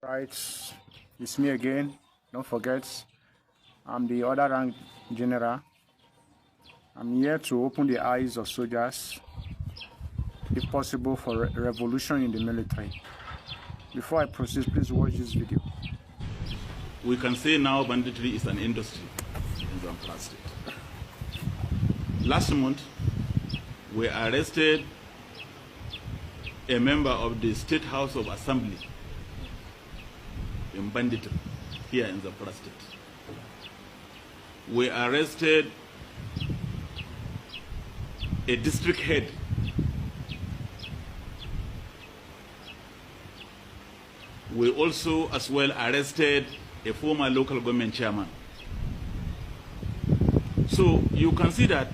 Right, it's me again. Don't forget, I'm the other rank general. I'm here to open the eyes of soldiers, if possible, for revolution in the military. Before I proceed, please watch this video. We can say now banditry is an industry in Zamfara State. Last month, we arrested a member of the State House of Assembly in banditry here in Zamfara State. We arrested a district head we also as well arrested a former local government chairman. So you can see that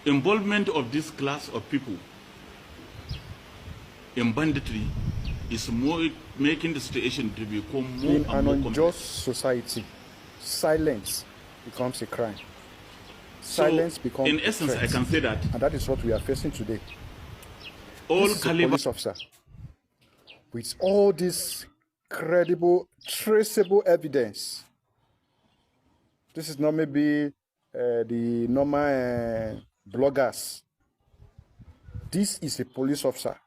involvement of this class of people in banditry is more making the situation to become more in and more an unjust society, silence becomes a crime. Silence becomes in essence, I can say that, and that is what we are facing today. all This is a caliber police officer with all this credible, traceable evidence. This is not maybe the normal bloggers. This is a police officer.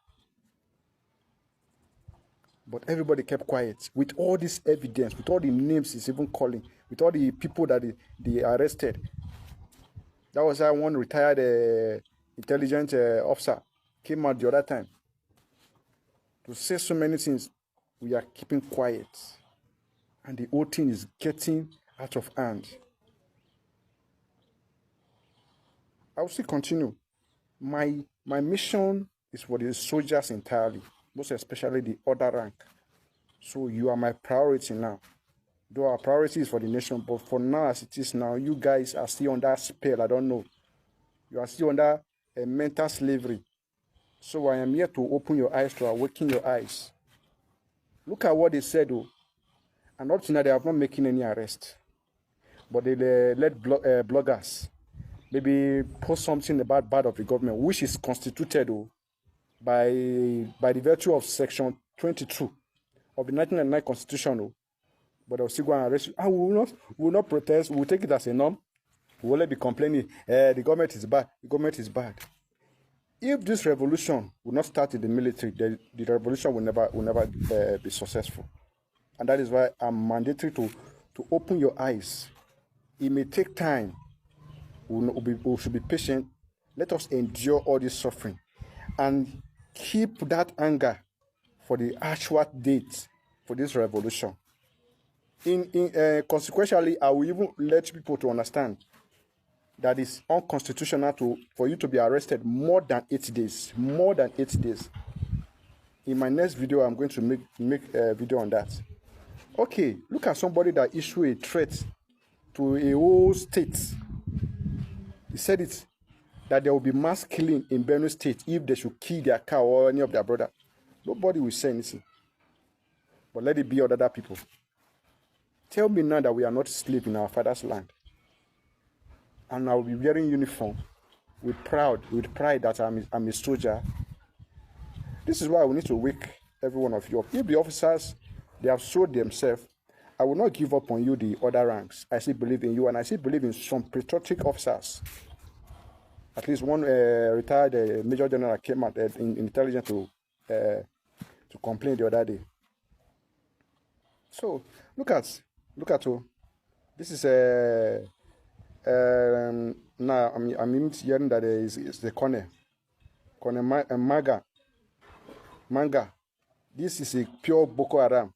But everybody kept quiet with all this evidence, with all the names he's even calling, with all the people that they arrested. That was how one retired intelligence officer came out the other time to say so many things. We are keeping quiet, and the whole thing is getting out of hand. I will still continue. My mission is for the soldiers entirely, most especially the other rank. So you are my priority now. Though our priority is for the nation, but for now as it is now, you guys are still under spell. I don't know. You are still under a mental slavery. So I am here to open your eyes, to awaken your eyes. Look at what they said, though. And up to now, they have not making any arrest. But they let bloggers maybe post something about bad of the government, which is constituted, though, by the virtue of Section 22 of the 1999 Constitution, though. But they'll still go and arrest you. And we will not protest. We will take it as a norm. We will not be complaining, the government is bad. The government is bad. If this revolution will not start in the military, the revolution will never be successful. And that is why I'm mandatory to open your eyes. It may take time. We should be patient. Let us endure all this suffering and keep that anger for the actual date for this revolution. Consequentially, I will even let people to understand that it's unconstitutional for you to be arrested more than 8 days. More than 8 days. In my next video, I'm going to make a video on that. Okay, look at somebody that issued a threat to a whole state. He said it, that there will be mass killing in Benue State if they should kill their cow or any of their brother. Nobody will say anything. But let it be other people. Tell me now that we are not slaves in our father's land. And I will be wearing uniform with pride that I'm a soldier. This is why we need to wake every one of you up. If the officers, they have sold themselves, I will not give up on you, the other ranks. I still believe in you, and I still believe in some patriotic officers. At least one retired Major General came out in intelligence to complain the other day. So look at this is now I'm hearing that is the corner manga. This is a pure Boko Haram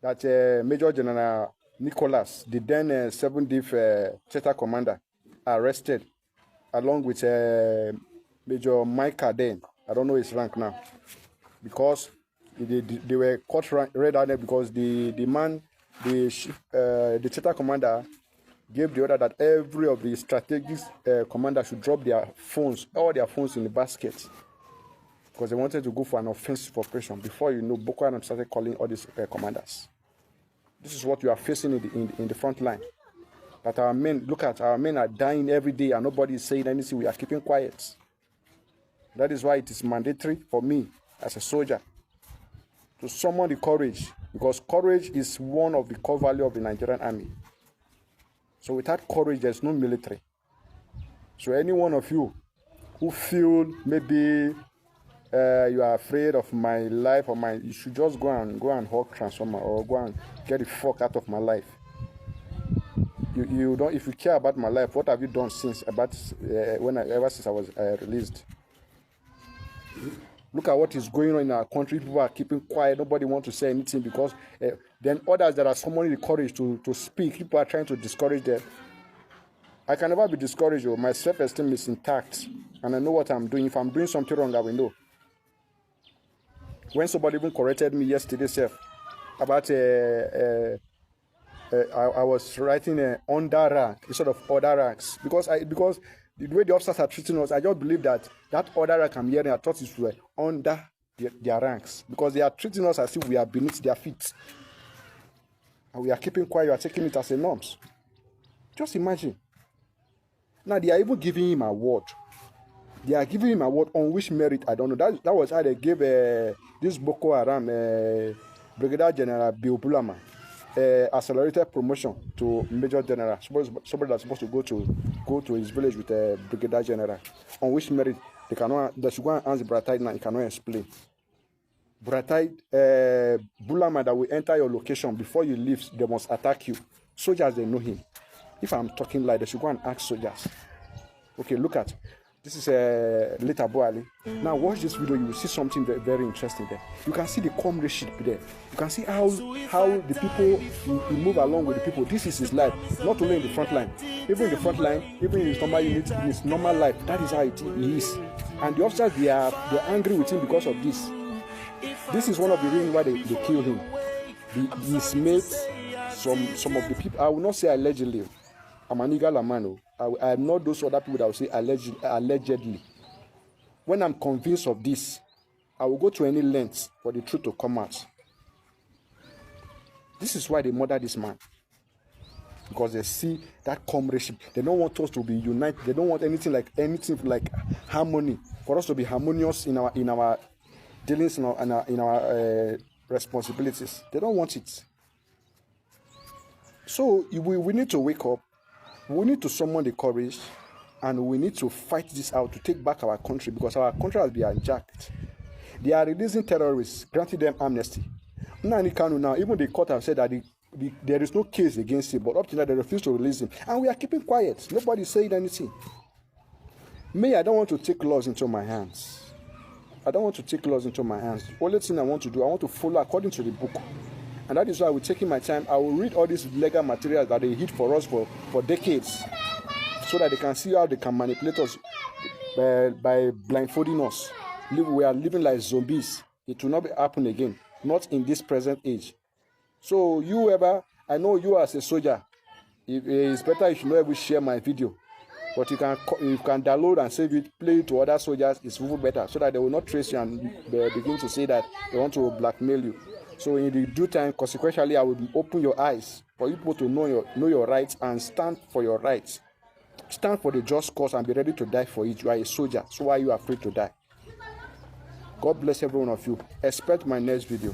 that Major General Nicholas, the then 7th Cheta commander, arrested along with Major Micah then. I don't know his rank now, because they were caught red-handed because the Cheta commander gave the order that every of the strategic commanders should drop their phones, all their phones in the basket, because they wanted to go for an offensive operation. Before you know, Boko Haram started calling all these commanders. This is what you are facing in the front line. That our men, look at, our men are dying every day and nobody is saying anything. We are keeping quiet. That is why it is mandatory for me as a soldier to summon the courage, because courage is one of the core values of the Nigerian army. So without courage, there's no military. So any one of you who feel maybe you are afraid of my life or you should just go and hawk transformer or go and get the fuck out of my life. You don't. If you care about my life, what have you done since ever since I was released? Look at what is going on in our country. People are keeping quiet. Nobody wants to say anything because then others that are summoning the courage to speak, people are trying to discourage them. I can never be discouraged. My self-esteem is intact, and I know what I'm doing. If I'm doing something wrong, I will know. When somebody even corrected me yesterday, about I was writing under rank instead of other ranks because the way the officers are treating us, I just believe that other rank I'm hearing, I thought it was under their ranks because they are treating us as if we are beneath their feet, and we are keeping quiet. You are taking it as a norms. Just imagine. Now they are even giving him an award. They are giving him an award on which merit I don't know. That was how they gave this Boko Haram Brigadier General Bill Bulama accelerated promotion to Major General. Somebody that's supposed to go to his village with a Brigadier General. On which merit they should go and answer Buratai now. He cannot explain. Buratai Bulama that will enter your location before you leave. They must attack you. Soldiers, they know him. If I'm talking like, they should go and ask soldiers. Okay, look at. This is Late Abu Ali. Now watch this video. You will see something very, very interesting there. You can see the comradeship there. You can see how the people he move along with the people. This is his life. Not only in the front line, even in the front line, even in his normal unit, in his normal life. That is how he is. And the officers they're angry with him because of this. This is one of the reasons why they killed him. His mates, some of the people. I will not say allegedly. I'm an Igala man. I am not those other people that will say allegedly. When I'm convinced of this, I will go to any length for the truth to come out. This is why they murder this man. Because they see that comradeship. They don't want us to be united. They don't want anything like harmony. For us to be harmonious in our dealings, in our responsibilities. They don't want it. So we need to wake up. We need to summon the courage, and we need to fight this out to take back our country because our country has been hijacked. They are releasing terrorists, granting them amnesty. N9 Kanu now, even the court have said that there is no case against him, but up to now they refuse to release him. And we are keeping quiet. Nobody is saying anything. Me, I don't want to take laws into my hands. I don't want to take laws into my hands. The only thing I want to do, I want to follow according to the book. And that is why we're taking my time. I will read all these legal materials that they hid for us for decades so that they can see how they can manipulate us by blindfolding us. We are living like zombies. It will not happen again. Not in this present age. So I know you as a soldier, it's better if you not ever share my video. But you can download and save it, play it to other soldiers. It's even better so that they will not trace you and begin to say that they want to blackmail you. So in the due time, consequentially, I will open your eyes for you people to know your rights and stand for your rights. Stand for the just cause and be ready to die for it. You are a soldier, so why are you afraid to die? God bless every one of you. Expect my next video.